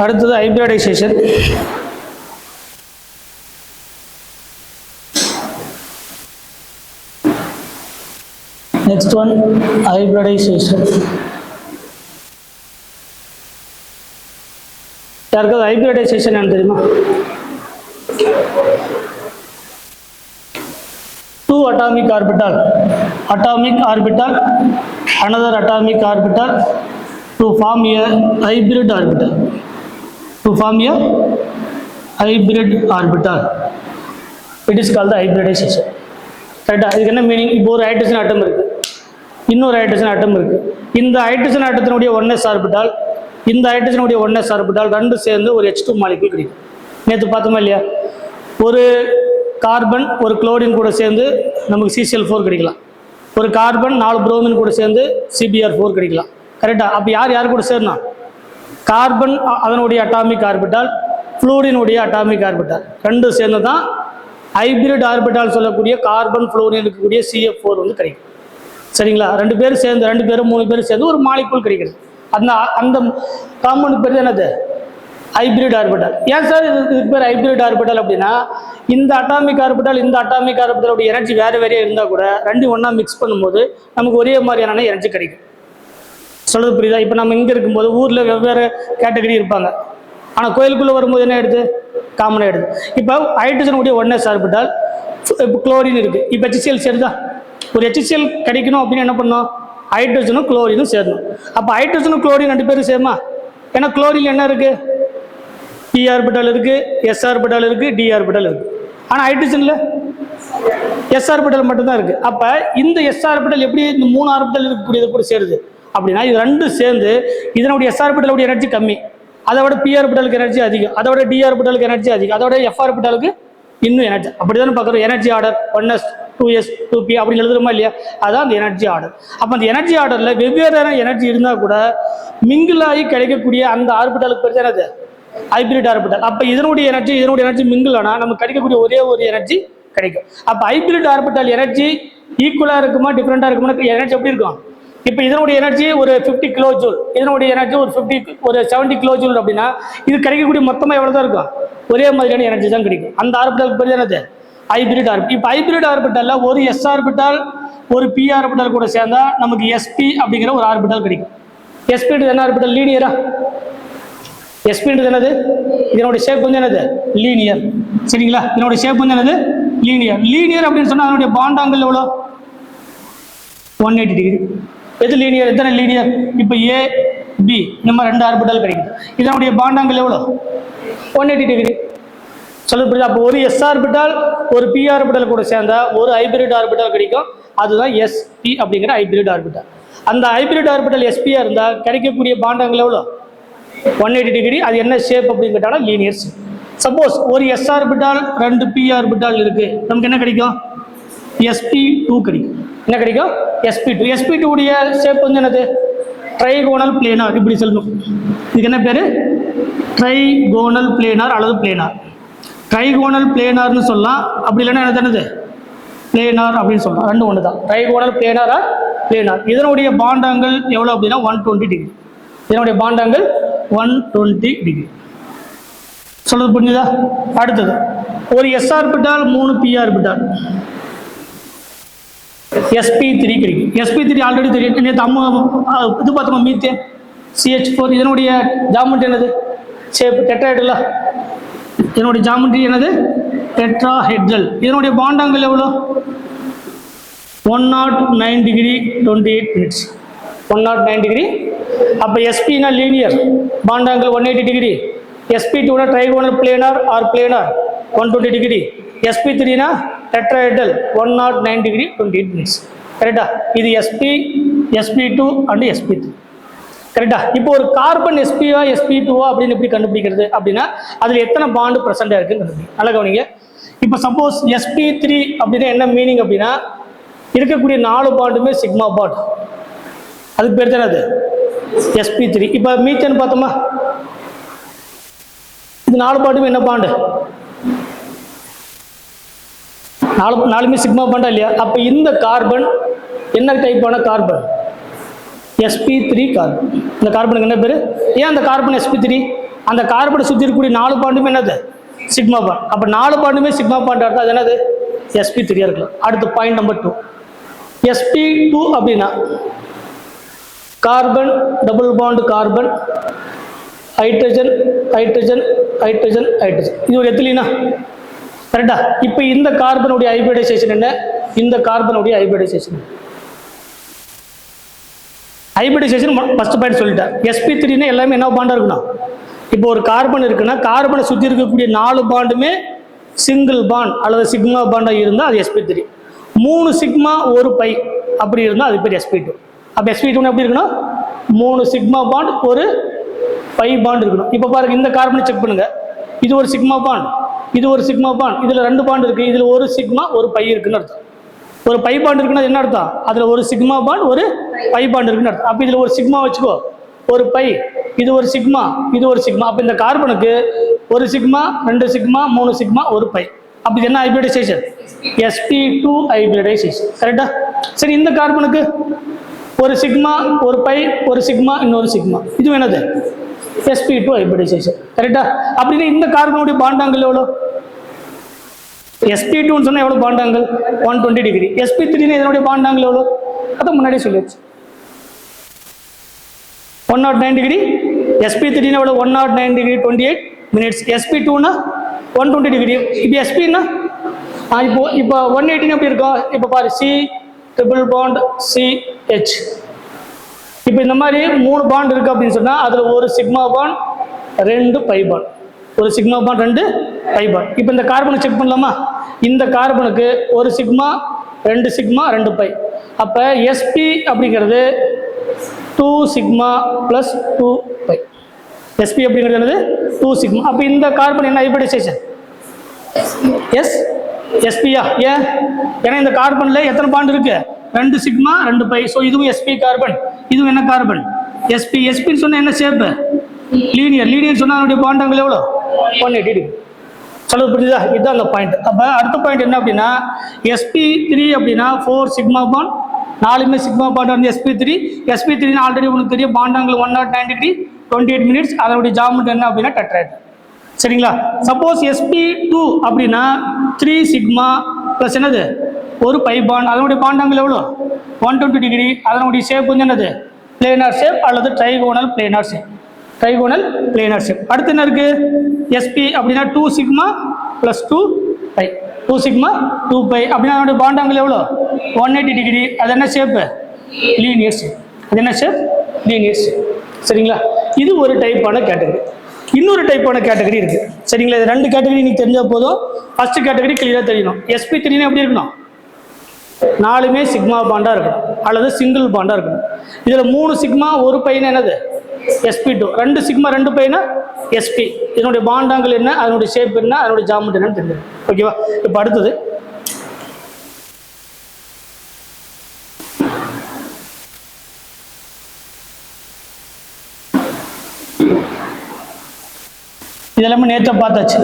அடுத்தது hybridisation. Next one hybridisation. யாருக்காவது hybridisation என்ன தெரியுமா? Two atomic orbital, another atomic orbital to form a hybrid orbital. It is called the hybridization. ரைட்டா? இதுக்கு என்ன மீனிங்? இப்போ ஒரு ஹைட்ரஜன் ஆட்டம் இருக்கு, இன்னொரு ஹைட்ரஜன் ஆட்டம் இருக்கு. இந்த ஹைட்ரஜன் ஆட்டத்தினுடைய 1s ஆர்பிட்டால், இந்த ஹைட்ரஜனுடைய 1s ஆர்பிட்டால் ரெண்டு சேர்ந்து ஒரு H2 மாலிக்யூல் கிடைக்கும். நேற்று பார்த்தோமா இல்லையா? ஒரு கார்பன் ஒரு குளோரின் கூட சேர்ந்து நமக்கு CCl4 கிடைக்கலாம். ஒரு கார்பன் 4 புரோமின் கூட சேர்ந்து CbR4 கிடைக்கலாம். கரெக்டாக? அப்போ யார் கூட சேரணும்? கார்பன் அதனுடைய அட்டாமிக் ஆர்பிட்டால், ஃப்ளூரினுடைய அட்டாமிக் ஆர்பிட்டால் ரெண்டும் சேர்ந்து தான் ஹைபிரிட் ஆர்பிட்டால் சொல்லக்கூடிய கார்பன் ஃப்ளூரின் இருக்கக்கூடிய CF4 வந்து கிடைக்கும். சரிங்களா? ரெண்டு பேரும் சேர்ந்து, 2 பேரும் 3 பேரும் சேர்ந்து ஒரு மாலிக்யூல் கிடைக்கிறது. அந்த காம்பவுண்ட் பேர் என்னது? Hybrid orbital. ஏன் சார் இதுக்கு பேர் ஹைபிரிட் ஆர்பிட்டால் அப்படின்னா, இந்த அட்டாமிக் ஆர்பிட்டால் இந்த அட்டாமிக் ஆர்பிட்டாலோட எனர்ஜி வேறு வேறையாக இருந்தால் கூட ரெண்டும் ஒன்றா மிக்ஸ் பண்ணும்போது நமக்கு ஒரே மாதிரியான எனர்ஜி கிடைக்கும். சொல்கிறது புரியுதா? இப்போ நம்ம இங்கே இருக்கும்போது ஊரில் வெவ்வேறு கேட்டகரி இருப்பாங்க, ஆனால் கோயிலுக்குள்ளே வரும்போது என்ன எடுத்து காமனாக எடுது. இப்போ ஹைட்ரஜனுடைய 1s ஆர்பிட்டால், இப்போ குளோரின் இருக்குது, இப்போ HCl சேருதா? ஒரு HCl கிடைக்கணும் அப்படின்னு என்ன பண்ணணும்? ஹைட்ரஜனும் குளோரினும் சேரணும். அப்போ ஹைட்ரஜனும் குளோரின் 2 பேரும் சேருமா? ஏன்னா குளோரின் என்ன இருக்குது? P ஆர்பிட்டால் இருக்குது, S ஆர்பிட்டால் இருக்குது, D ஆர்பிட்டால் இருக்குது. ஆனால் ஹைட்ரஜனில் S ஆர்பிட்டால் மட்டும்தான் இருக்குது. அப்போ இந்த S ஆர்பிட்டால் எப்படி இந்த 3 ஆர்பிட்டால் இருக்கக்கூடியது கூட சேருது அப்படின்னா, இது ரெண்டும் சேர்ந்து இதனுடைய S ஆர்பிட்டாலுடைய எனர்ஜி கம்மி, அதோட P ஆர்பிட்டாலுக்கு எனர்ஜி அதிகம், அதோட D ஆர்பிட்டாலுக்கு எனர்ஜி அதிகம், அதோட F ஆர்பிட்டாலுக்கு இன்னும் எனர்ஜி. அப்படி தானே பார்க்குறோம். Energy order 1s 2s 2p அப்படின்னு எழுதுறோமா இல்லையா? அதான் அந்த எனர்ஜி ஆர்டர். அப்போ அந்த எனர்ஜி ஆர்டரில் வெவ்வேறான எனர்ஜி இருந்தால் கூட மிங்கிள் ஆகி கிடைக்கக்கூடிய அந்த ஆர்பிட்டாலுக்கு பேர் என்னது? Hybrid orbital. அப்போ இதனுடைய எனர்ஜி மிங்கிள் ஆனால் நமக்கு கிடைக்கக்கூடிய ஒரே ஒரு எனர்ஜி கிடைக்கும். அப்போ ஹைபிரிட் ஆர்பிட்டால் எனர்ஜி ஈக்குவலாக இருக்குமா டிஃப்ரெண்டாக இருக்குமா? எனர்ஜி எப்படி இருக்கும்? இப்போ இதனுடைய எனர்ஜி ஒரு 50 கிலோ ஜூல், இதனுடைய எனர்ஜி ஒரு 70 கிலோ ஜூல் அப்படின்னா இது கிடைக்கக்கூடிய மொத்தமாக எவ்வளோ தான் இருக்கும்? ஒரே மாதிரியான எனர்ஜி தான் கிடைக்கும். அந்த ஆர்பிட்டாலுக்கு பேர் என்னது? Hybrid orbit. இப்போ ஹைபிரிட் ஆர்பிட்டாலில் ஒரு S ஆர்பிட்டால் ஒரு P ஆர்பிட்டால் கூட சேர்ந்தா நமக்கு SP அப்படிங்கிற ஒரு ஆர்பிட்டால் கிடைக்கும். SP என்ன ஆர்பிட்டால்? லீனியரா? SP என்னது? இதனுடைய ஷேப் வந்து என்னது? லீனியர். சரிங்களா? இதனுடைய ஷேப் வந்து என்னது? லீனியர். லீனியர் அப்படின்னு சொன்னால் அதனுடைய பாண்ட் ஆங்கிள் எவ்வளோ? 180 டிகிரி. எது லீனியர்? எத்தனை லீனியர்? இப்போ A B நம்ம 2 ஆர்பிட்டால் கிடைக்குது. இதனுடைய பாண்ட் ஆங்கிள் எவ்வளோ? 180 டிகிரி. சொல்ல புரியுது? அப்போ ஒரு S ஆர்பிட்டால் ஒரு P ஆர்பிட்டால் கூட சேர்ந்தா ஒரு ஹைபிரிட் ஆர்பிட்டால் கிடைக்கும். அதுதான் SP அப்படிங்கிற ஹைபிரிட் ஆர்பிட்டால். அந்த ஹைபிரிட் ஆர்பிட்டால் SP-ஆ இருந்தால் கிடைக்கக்கூடிய பாண்ட் ஆங்கிள் எவ்வளோ? 180 டிகிரி. அது என்ன ஷேப் அப்படின்னு கேட்டாலும் லீனியர் ஷேப். சப்போஸ் ஒரு S ஆர்பிட்டால் 2 P ஆர்பிட்டால் இருக்குது, நமக்கு என்ன கிடைக்கும்? sp2 கிடைக்கும். என்ன கிடைக்கும்? sp2. sp2 உடைய ஷேப் வந்து என்னது? Trigonal planar. இப்படி சொல்லணும். இதுக்கு என்ன பேர்? ட்ரைகோனல் பிளேனார் அல்லது பிளேனார். ட்ரைகோனல் பிளேனார்னு சொல்லலாம், அப்படி இல்லைன்னா என்னது? பிளேனார் அப்படின்னு சொல்லலாம். ரெண்டு ஒன்று தான். ட்ரைகோனல் பிளேனாரா பிளேனார். இதனுடைய பாண்ட் ஆங்கிள் எவ்வளோ அப்படின்னா 120 டிகிரி. இதனுடைய பாண்ட் ஆங்கிள் 120 டிகிரி. சொல்றது புரிஞ்சுதா? அடுத்தது ஒரு S orbital 3 P orbital sp3 கிடைக்கும். sp3 ஆல்ரெடி தெரியும். நேற்று இது பார்த்தோமா? Methane CH4. இதனுடைய ஜாமெட்ரி என்னது? Shape tetrahedral. இதனுடைய ஜாமெட்ரி என்னது? டெட்ராஹெட்ரல். இதனுடைய பாண்ட் ஆங்கிள் எவ்வளோ? 109 டிகிரி 28 மினிட்ஸ். 109 டிகிரி. அப்போ sp-னா லீனியர், பாண்ட் ஆங்கிள் 180 டிகிரி. sp2-னா trigonal planar or planar 120 degree. sp3-னா டெட்ராஹெட்ரல் 109 டிகிரி 28 மினிட்ஸ். கரெக்டா? இது sp2 அண்ட் sp3. கரெக்டா? இப்போ ஒரு கார்பன் sp-ஆ sp2-ஆ அப்படின்னு எப்படி கண்டுபிடிக்கிறது அப்படின்னா, அதில் எத்தனை பாண்டு ப்ரெசென்ட்டாக இருக்குன்னு கண்டுபிடிக்கும். நல்லா கவனிங்க. இப்போ சப்போஸ் sp3 அப்படின்னா என்ன மீனிங் அப்படின்னா, இருக்கக்கூடிய 4 பாண்டுமே சிக்மா பாண்ட். அதுக்கு பேர் தானே அது sp3. இப்போ மீத்தேன் பார்த்தோமா? இது 4 பாண்டுமே என்ன பாண்டு? நாலுமே சிக்மா பாண்டா இல்லையா? அப்போ இந்த கார்பன் என்ன டைப்பான கார்பன்? sp3 carbon. இந்த கார்பனுக்கு என்ன பேர்? ஏன் அந்த கார்பன் sp3? அந்த கார்பனை சுற்றி இருக்கக்கூடிய 4 பாண்டுமே என்னது சிக்மா பாண்ட். அப்போ 4 பாண்டுமே சிக்மா பாண்ட் இருந்தால் அது என்னது sp3 இருக்கலாம். அடுத்து பாயிண்ட் நம்பர் 2, sp2 அப்படின்னா carbon double bond carbon hydrogen hydrogen hydrogen hydrogen, இது ஒரு எத்திலீனா கரெக்டா. இப்போ இந்த கார்பனுடைய ஹைபிரிடைசேஷன் என்ன, இந்த கார்பனுடைய ஹைபிரிடைசேஷன் ஃபர்ஸ்ட் பாயிண்ட் சொல்லிட்டேன். sp3 எல்லாமே என்ன பாண்டா இருக்கணும். இப்போ ஒரு கார்பன் இருக்குன்னா கார்பனை சுற்றி இருக்கக்கூடிய 4 பாண்டுமே சிங்கிள் பாண்ட் அல்லது சிக்மா பாண்டா இருந்தால் அது sp3. 3 சிக்மா 1 பை அப்படி இருந்தால் அது பேர் sp2. அப்போ sp2 எப்படி இருக்கணும், 3 சிக்மா பாண்ட் 1 பை பாண்ட் இருக்கணும். இப்போ பாருங்க இந்த கார்பனை செக் பண்ணுங்க, இது ஒரு சிக்மா பாண்ட், இது ஒரு சிக்மா பாண்ட், இதில் 2 பாண்ட் இருக்கு, இதில் ஒரு சிக்மா 1 பை இருக்குன்னு அர்த்தம். ஒரு பை பாண்ட் இருக்குன்னா என்ன அர்த்தம், அதில் ஒரு சிக்மா பாண்ட் ஒரு பை பாண்ட் இருக்குன்னு அர்த்தம். அப்போ இதில் ஒரு சிக்மா வச்சுக்கோ, ஒரு பை, இது ஒரு சிக்மா, இது ஒரு சிக்மா. அப்போ இந்த கார்பனுக்கு ஒரு சிக்மா 2 சிக்மா 3 சிக்மா 1 பை. அப்போ இது என்ன ஹைபிரிடைசேஷன், sp2 ஹைபிரிடைசேஷன் கரெக்டா. சரி, இந்த கார்பனுக்கு ஒரு சிக்மா ஒரு பை ஒரு சிக்மா இன்னொரு சிக்மா, இது என்னது sp2 ஹைபிரிடைசேஷன் கரெக்டா. அப்படின்னா இந்த கார்பனுடைய பாண்டாங்கல் எவ்வளோ, sp2 சொன்னா எவ்வளோ பாண்டாங்கல் 120 டிகிரி. sp3 இதனுடைய பாண்டாங்கல் எவ்வளோ, அதை முன்னாடியே சொல்லிடுச்சு 109 டிகிரி. sp3 எவ்வளோ 109 டிகிரி 28 மினிட்ஸ். sp2 120 degree. இப்போ sp இப்போ 118 எப்படி இருக்கும், இப்போ பாரு C ட்ரிபிள் பாண்ட் CH. இப்போ இந்த மாதிரி 3 பாண்ட் இருக்கு அப்படின்னு சொன்னா அதுல ஒரு சிக்மா பாண்ட் 2 பை பாண்ட், ஒரு சிக்மா பாண்ட் 2 பை பாண்ட். இப்போ இந்த கார்பனை செக் பண்ணலாமா, இந்த கார்பனுக்கு ஒரு சிக்மா 2 சிக்மா 2 பை. அப்போ sp அப்படிங்கிறது 2 சிக்மா ப்ளஸ் 2 பை. sp அப்படிங்கிறது 2 சிக்மா. அப்போ இந்த கார்பன் என்ன ஹைபிரிடைசேஷன் sp-யா. ஏன், ஏன்னா இந்த கார்பன்ல எத்தனை பாண்ட் இருக்கு, 2 சிக்மா 2 பை. ஸோ இதுவும் sp கார்பன், இதுவும் என்ன கார்பன் sp. sp சொன்னா என்ன ஷேப், லீனியர். லீனியர் சொன்னா அதனுடைய பாண்டாங்கல் எவ்வளோ 180 டிகிரி. சொல்லுது புரியுதா, இதுதான் அந்த பாயிண்ட். அப்போ அடுத்த பாயிண்ட் என்ன அப்படின்னா sp3 அப்படின்னா 4 சிக்மா பாண்ட், 4மே சிக்மா பாண்ட் வந்து sp3 ஆல்ரெடி உங்களுக்கு தெரியும் பாண்டாங்கல் 109 டிகிரி 28 மினிட்ஸ். அதனுடைய ஜாமெட்ரி என்ன அப்படின்னா டெட்ராய்டு சரிங்களா. சப்போஸ் sp2 அப்படின்னா 3 சிக்மா ப்ளஸ் என்னது ஒரு பை பாண்ட், அதனுடைய பாண்டாங்கல் எவ்வளோ 120 டிகிரி. அதனுடைய ஷேப் வந்து என்னது பிளேனார் ஷேப் அல்லது trigonal planar shape, trigonal planar shape. அடுத்து என்ன இருக்கு sp அப்படின்னா 2 sigma plus 2 pi, 2 sigma 2 pi அப்படின்னா அதனுடைய பாண்டாங்கல் எவ்வளோ 180 டிகிரி. அது என்ன ஷேப்பு, லீனியர் ஷேப். அது என்ன ஷேப், லீனியர் ஷேப் சரிங்களா. இது ஒரு டைப்பான கேட்டகரி. இன்னொரு டைப்பான கேட்டகரி இருக்கு சரிங்களா. இது 2 கேட்டகரி நீங்க தெரிஞ்சா போதும். ஃபர்ஸ்ட் கேட்டகரி கிளியரா தெரியணும். sp3 எப்படி இருக்கணும், 4மே சிக்மா பாண்டா இருக்கணும் அல்லது சிங்கிள் பாண்டா இருக்கணும். இதுல 3 சிக்மா 1 பையனா என்னது sp2, 2 சிக்மா 2 பையனா sp. இதனுடைய பாண்டாங்கல் என்ன, அதனுடைய ஷேப் என்ன, அதனுடைய ஜாமெட்ரி என்னன்னு தெரியும். ஓகேவா. இப்போ அடுத்தது இதெல்லாமே நேற்று பார்த்தாச்சு.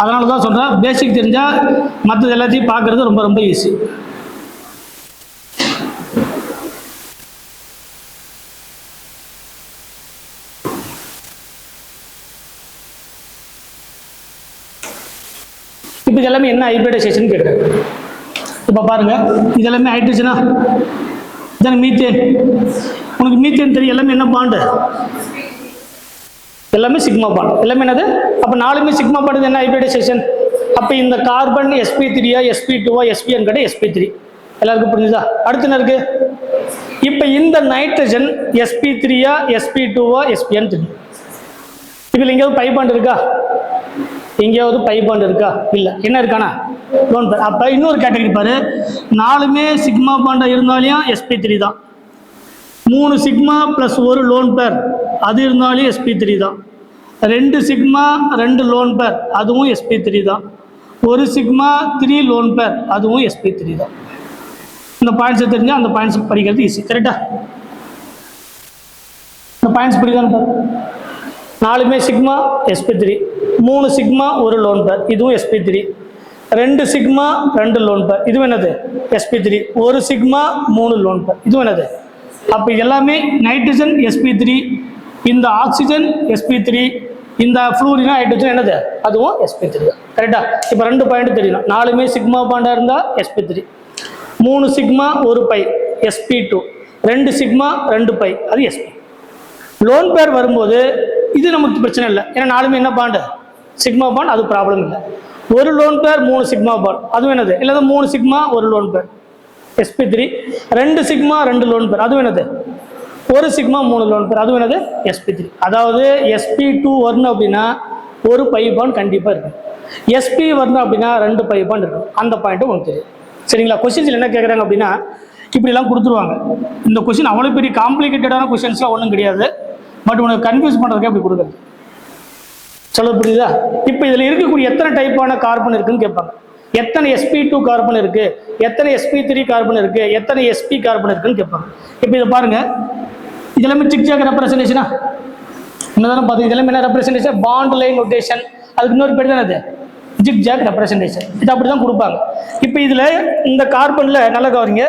அதனால தான் சொல்கிறேன், பேசிக் தெரிஞ்சால் மற்றது எல்லாத்தையும் பார்க்குறது ரொம்ப ரொம்ப ஈஸி. இப்போ இதெல்லாமே என்ன ஹைபிரிடைசேஷன் கேட்குறாங்க. இப்போ பாருங்கள், இதெல்லாமே ஹைட்ரஜனா, இதான மீத்தேன். உனக்கு மீத்தேன் தெரியும், எல்லாமே என்ன பாண்டு, எல்லாமே சிக்மா பாண்ட், எல்லாமே என்னது. அப்போ 4மே சிக்மா பாண்ட் என்ன ஹைபிரிடைசேஷன். அப்போ இந்த கார்பன் sp3-யா sp2-வா sp-ன்னு கேட்டால் sp3. எல்லாருக்கும் புரிஞ்சுதா. அடுத்து என்ன இருக்கு, இப்போ இந்த நைட்ரஜன் sp3-யா sp2-வா sp-ன்னு தெரியும். இதில் எங்கேயாவது பை பாண்ட் இருக்கா, எங்கேயாவது பை பாண்ட் இருக்கா, இல்லை. என்ன இருக்கானா லோன் பேர். அப்போ இன்னொரு கேட்டகரி பாரு, 4மே சிக்மா பாண்டா இருந்தாலும் sp3 தான். 3 சிக்மா ப்ளஸ் 1 லோன் பேர் அது இருந்தாலும் sp3 தான். 2 சிக்மா 2 லோன் பேர் அதுவும் sp3 தான். 1 சிக்மா 3 லோன் பேர் அதுவும் sp3 தான். இந்த பாயிண்ட்ஸ் தெரிஞ்சால் அந்த பாயிண்ட்ஸ் படிக்கிறது ஈஸி கரெக்டா. இந்த பாயிண்ட்ஸ் படிக்கிறான்னு பாரு, 4மே sigma sp3, 3 sigma 1 lone pair இதுவும் sp3, 2 சிக்மா 2 லோன் பேர் இதுவும் என்னது sp3, 1 சிக்மா 3 லோன் பேர் இதுவும் என்னது. அப்போ எல்லாமே நைட்ரஜன் sp3, இந்த ஆக்சிஜன் sp3, இந்த ஃப்ளூரினா ஹைட்ரஜன் என்னது அதுவும் sp3 தான். கரெக்டா? இப்போ 2 பாயிண்ட் தெரியணும். 4மே சிக்மா பாண்டா இருந்தா sp3, 3 sigma 1 pi sp2, 2 sigma 2 pi அது sp. லோன் பேர் வரும்போது இது நமக்கு பிரச்சனை இல்லை, ஏன்னா 4மே என்ன பாண்டு சிக்மா பாண்ட், அது ப்ராப்ளம் இல்லை. ஒரு லோன் பேர் 3 சிக்மா பாண்ட் அதுவும் என்னது, இல்லை 3 சிக்மா ஒரு lone pair sp3, 2 sigma 2 lone pair அதுவும் என்னது, ஒரு சிக்மா 3 லோன் பேர் அதுவும் என்னது sp3. அதாவது sp2 வரணும் அப்படின்னா ஒரு பை பாண்ட் கண்டிப்பாக இருக்கும், sp வரணும் அப்படின்னா 2 பை பாண்ட் இருக்கும். அந்த பாயிண்ட்டு உங்களுக்கு தெரியும். சரிங்களா? கொஸ்டின்ஸில் என்ன கேட்குறாங்க அப்படின்னா இப்படிலாம் கொடுத்துருவாங்க. இந்த கொஸ்டின் அவ்வளோ பெரிய காம்ப்ளிகேட்டடான கொஸ்டின்ஸ்லாம் ஒன்றும் கிடையாது, பட் உனக்கு கன்ஃபியூஸ் பண்ணுறதுக்கு அப்படி கொடுக்குறது. சொல்ல புரியுதா? இப்போ இதில் இருக்கக்கூடிய எத்தனை டைப்பான கார்பன் இருக்குன்னு கேட்பாங்க. எத்தனை sp2 கார்பன் இருக்கு, எத்தனை sp3 கார்பன் இருக்கு, எத்தனை sp கார்பன் இருக்குன்னு கேட்பாங்க. இப்போ இதை பாருங்க, இதெல்லாமே ஜிக்ஜாக் ரெப்ரசன்டேஷனா என்னதானே பார்த்தீங்க, இதெல்லாமே என்ன ரெப்ரசன்டேஷன், பாண்ட் லைன் நோட்டேஷன். அதுக்கு இன்னொரு பேர் தான் அது ஜிக்ஜாக் ரெப்ரசன்டேஷன். இது அப்படி தான் கொடுப்பாங்க. இப்போ இதில் இந்த கார்பனில் நல்லா கவனிங்க,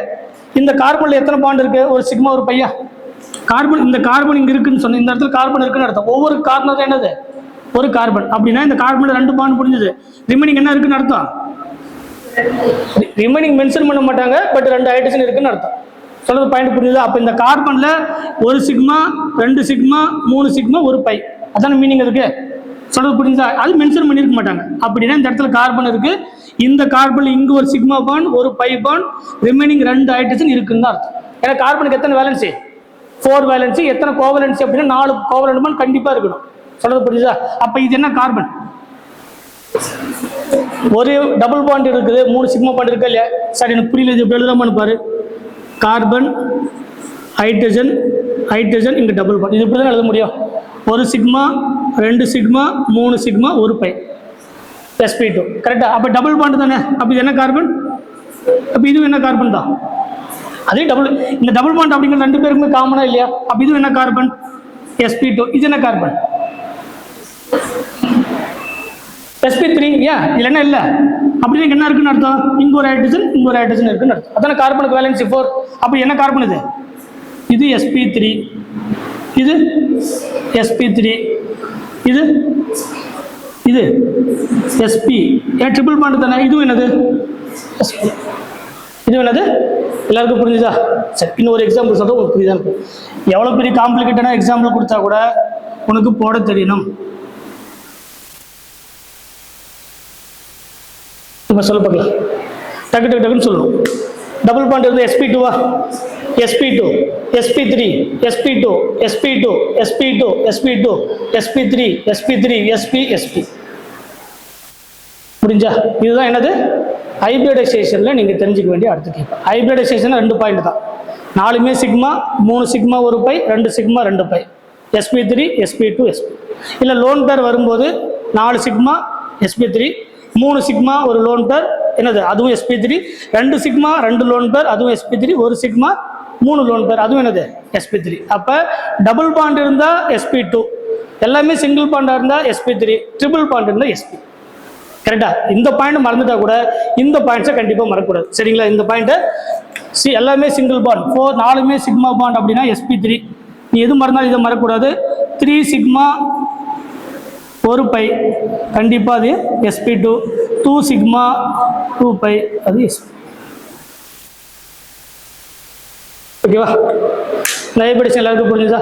இந்த கார்பனில் எத்தனை பாண்ட் இருக்கு, ஒரு சிக்மா ஒரு பையா கார்பன். இந்த கார்பன் இங்கே இருக்குன்னு சொன்ன, இந்த இடத்துல கார்பன் இருக்குன்னு அர்த்தம். ஒவ்வொரு கார்பனும் என்னது ஒரு கார்பன் அப்படின்னா இந்த கார்பனில் 2 பாண்ட் புரிஞ்சுது, ரிமைனிங் என்ன இருக்குன்னு அர்த்தம், ரிமைனிங் மென்ஷன் பண்ண மாட்டாங்க, பட் 2 ஹைட்ரஜன் இருக்குன்னு அர்த்தம். சொல்றது பாயிண்ட் புரியுது? அப்போ இந்த கார்பன்ல 1 சிக்மா 2 சிக்மா 3 சிக்மா 1 பை, அதான மீனிங் இருக்கு. சொல்றது புரியுதா? அது மென்ஷன் பண்ணியிருக்க மாட்டாங்க. அப்படின்னா இந்த இடத்துல கார்பன் இருக்கு, இந்த கார்பன்ல இங்க ஒரு சிக்மா பாண்ட் ஒரு பை பாண்ட், ரிமைனிங் 2 ஹைட்ரஜன் இருக்குன்னு தான் அர்த்தம். ஏன்னா கார்பனுக்கு எத்தனை வேலன்சி, 4 வேலன்சி. எத்தனை கோவலன்சி அப்படின்னா 4 கோவலன்ட் பாண்ட் கண்டிப்பா இருக்கணும். சொல்றது புரியுதா? அப்ப இது என்ன கார்பன், ஒரு டபுள் பாண்ட் இருக்குது, 3 சிக்மா பாண்ட் இருக்கு இல்லையா? சரி எனக்கு புரியல, இது எப்படி எழுதாமனு பாரு. கார்பன் ஹைட்ரஜன் ஹைட்ரஜன் இங்க டபுள் பாண்ட், இது இப்படி தான் எழுத முடியும். 1 sigma 2 sigma 3 sigma 1 pi sp2. கரெக்டா? அப்ப டபுள் பாண்ட் தானே, அப்ப இது என்ன கார்பன், அப்ப இது என்ன கார்பன் தான். அதே டபுள், இந்த டபுள் பாண்ட் அப்படிங்கிற 2 பேருக்குமே காமனா இல்லையா? அப்ப இது என்ன கார்பன் sp2. இது என்ன கார்பன் sp3. ஏன் இதுல என்ன இல்லை அப்படின்னு என்ன இருக்குன்னு அர்த்தம், இங்க ஒரு ஹைட்ரஜன் இங்க ஒரு ஹைட்ரஜன் இருக்குன்னு அர்த்தம். அதான கார்பனுக்கு வேலன்சி 4. அப்ப என்ன கார்பன் இது, இது sp3, இது sp3, இது இது sp. ஏன் ட்ரிபிள் பாண்ட் தானே, இதுவும் என்னது sp, இது என்னது. எல்லாருக்கும் புரிஞ்சுதா? சரி, இன்னொரு எக்ஸாம்பிள் சொல்றேன், உங்களுக்கு புரியுதா இருக்கும். எவ்வளோ பெரிய காம்ப்ளிகேட்டடான எக்ஸாம்பிள் கொடுத்தா கூட உனக்கு போட தெரியணும். இப்போ சொல்ல பார்க்கலாம், டக்கு டக்கு டக்குன்னு சொல்லணும். டபுள் பாண்ட் இருந்து sp2வா, sp2 sp3 sp2 sp2 sp2 sp2 sp3 sp3 sp sp. புரிஞ்சா? இதுதான் என்னது ஹைபிரிடைசேஷன்ல நீங்க தெரிஞ்சுக்க வேண்டிய அடுத்த கேள்வி. ஹைபிரிடைசேஷன் 2 பாயிண்ட் தான், 4மே sigma, 3 sigma 1 pi, 2 sigma 2 pi sp3 sp2 sp. இல்ல லோன் பேர் வரும்போது 4 சிக்மா sp3, 3 சிக்மா ஒரு லோன் பேர் என்னது அதுவும் sp3, 2 சிக்மா 2 லோன் பேர் அதுவும் sp3, 1 சிக்மா 3 லோன் பேர் அதுவும் என்னது sp3. அப்ப டபுள் பாண்ட் இருந்தா sp2, எல்லாமே சிங்கிள் பாண்டா இருந்தா sp3, ட்ரிபிள் பாண்ட் இருந்தா sp. கரெக்டா? இந்த பாயிண்ட் மறந்துட்டா கூட இந்த பாயிண்ட்ஸை கண்டிப்பா மறக்கக்கூடாது. சரிங்களா? இந்த பாயிண்ட் எல்லாமே சிங்கிள் பாண்ட், 4மே சிக்மா பாண்ட் அப்படின்னா sp3. நீ எது மறந்தாலும் இதை மறக்கக்கூடாது. 3 சிக்மா 1 பை கண்டிப்பா அது sp2, 2 சிக்மா 2 பை அது sp. ஓகேவா? நான் படிச்சு எல்லாருக்கும் புரிஞ்சுதா?